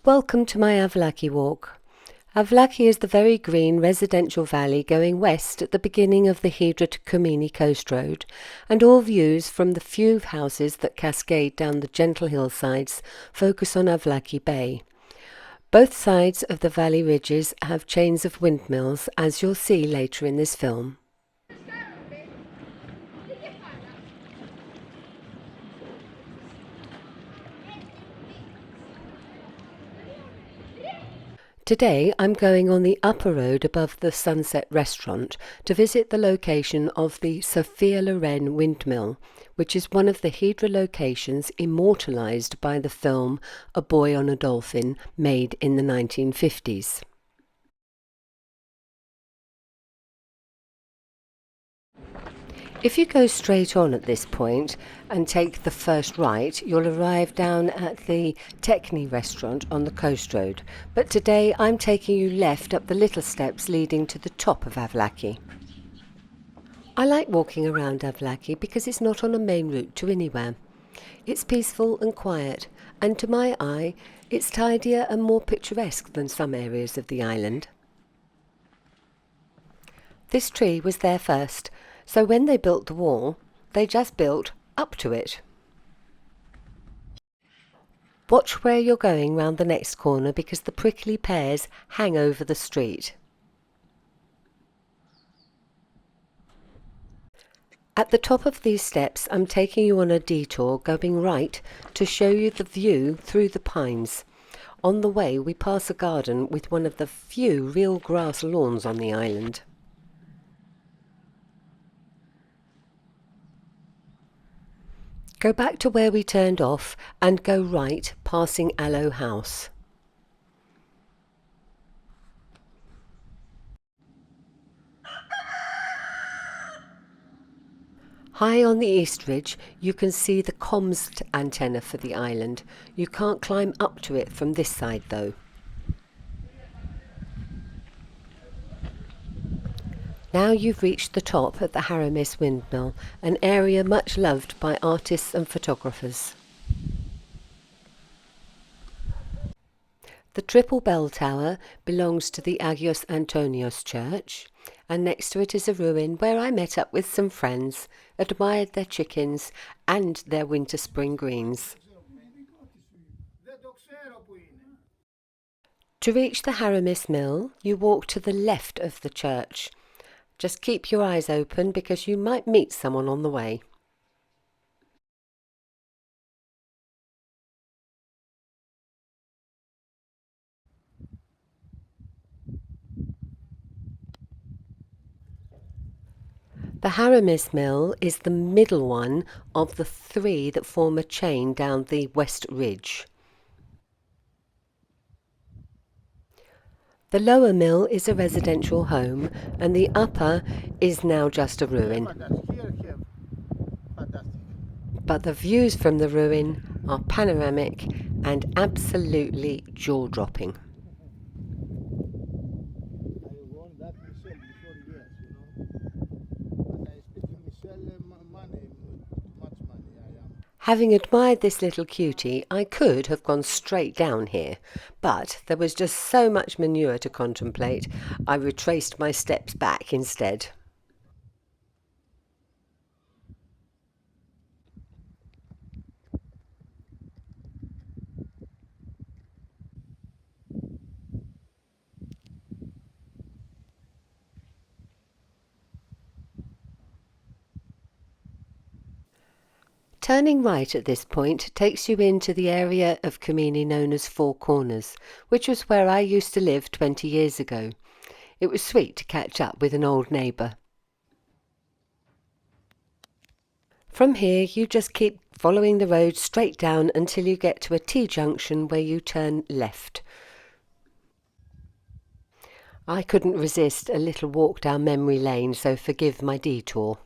Welcome to my Avlaki walk. Avlaki is the very green residential valley going west at the beginning of the Hydra to Komini coast road, and all views from the few houses that cascade down the gentle hillsides focus on Avlaki Bay. Both sides of the valley ridges have chains of windmills, as you'll see later in this film. Today I'm going on the upper road above the Sunset Restaurant to visit the location of the Sophia Loren Windmill, which is one of the Hydra locations immortalised by the film A Boy on a Dolphin, made in the 1950s. If you go straight on at this point and take the first right, you'll arrive down at the Techni restaurant on the coast road. But today I'm taking you left up the little steps leading to the top of Avlaki. I like walking around Avlaki because it's not on a main route to anywhere. It's peaceful and quiet, and to my eye, it's tidier and more picturesque than some areas of the island. This tree was there first, so when they built the wall, they just built up to it. Watch where you're going round the next corner because the prickly pears hang over the street. At the top of these steps, I'm taking you on a detour going right to show you the view through the pines. On the way, we pass a garden with one of the few real grass lawns on the island. Go back to where we turned off and go right, passing Aloe House. High on the east ridge, you can see the comms antenna for the island. You can't climb up to it from this side though. Now you've reached the top at the Haramis Windmill, an area much loved by artists and photographers. The triple bell tower belongs to the Agios Antonios church, and next to it is a ruin where I met up with some friends, admired their chickens and their winter spring greens. To reach the Haramis Mill, you walk to the left of the church. Just keep your eyes open because you might meet someone on the way. The Haramis Mill is the middle one of the three that form a chain down the west ridge. The lower mill is a residential home and the upper is now just a ruin. But the views from the ruin are panoramic and absolutely jaw-dropping. Having admired this little cutie, I could have gone straight down here, but there was just so much manure to contemplate, I retraced my steps back instead. Turning right at this point takes you into the area of Komini known as Four Corners, which was where I used to live 20 years ago. It was sweet to catch up with an old neighbour. From here you just keep following the road straight down until you get to a T-junction where you turn left. I couldn't resist a little walk down memory lane, so forgive my detour.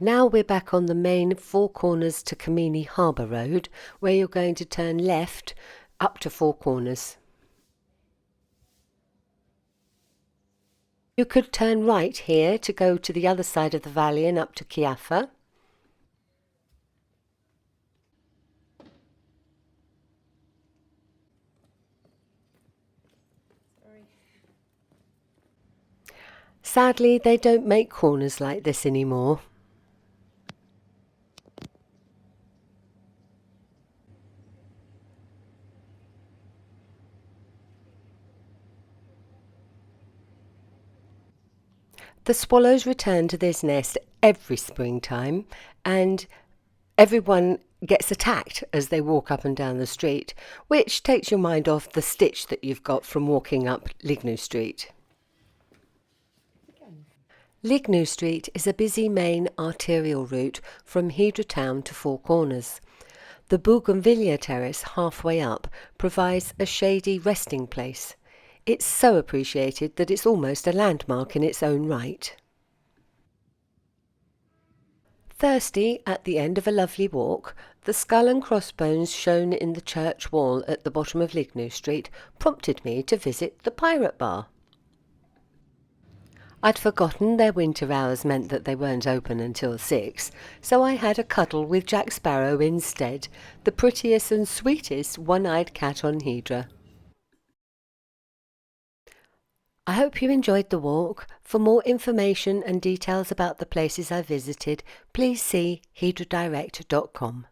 Now we're back on the main Four Corners to Komini Harbour Road, where you're going to turn left up to Four Corners. You could turn right here to go to the other side of the valley and up to Kiafa. Sadly, they don't make corners like this anymore. The swallows return to this nest every springtime, and everyone gets attacked as they walk up and down the street, which takes your mind off the stitch that you've got from walking up Lignou Street. Lignou Street is a busy main arterial route from Hydra town to Four Corners. The Bougainvillea terrace halfway up provides a shady resting place. It's so appreciated that it's almost a landmark in its own right. Thirsty at the end of a lovely walk, the skull and crossbones shown in the church wall at the bottom of Lignou Street prompted me to visit the Pirate Bar. I'd forgotten their winter hours meant that they weren't open until 6, so I had a cuddle with Jack Sparrow instead, the prettiest and sweetest one-eyed cat on Hydra. I hope you enjoyed the walk. For more information and details about the places I visited, please see hydradirect.com.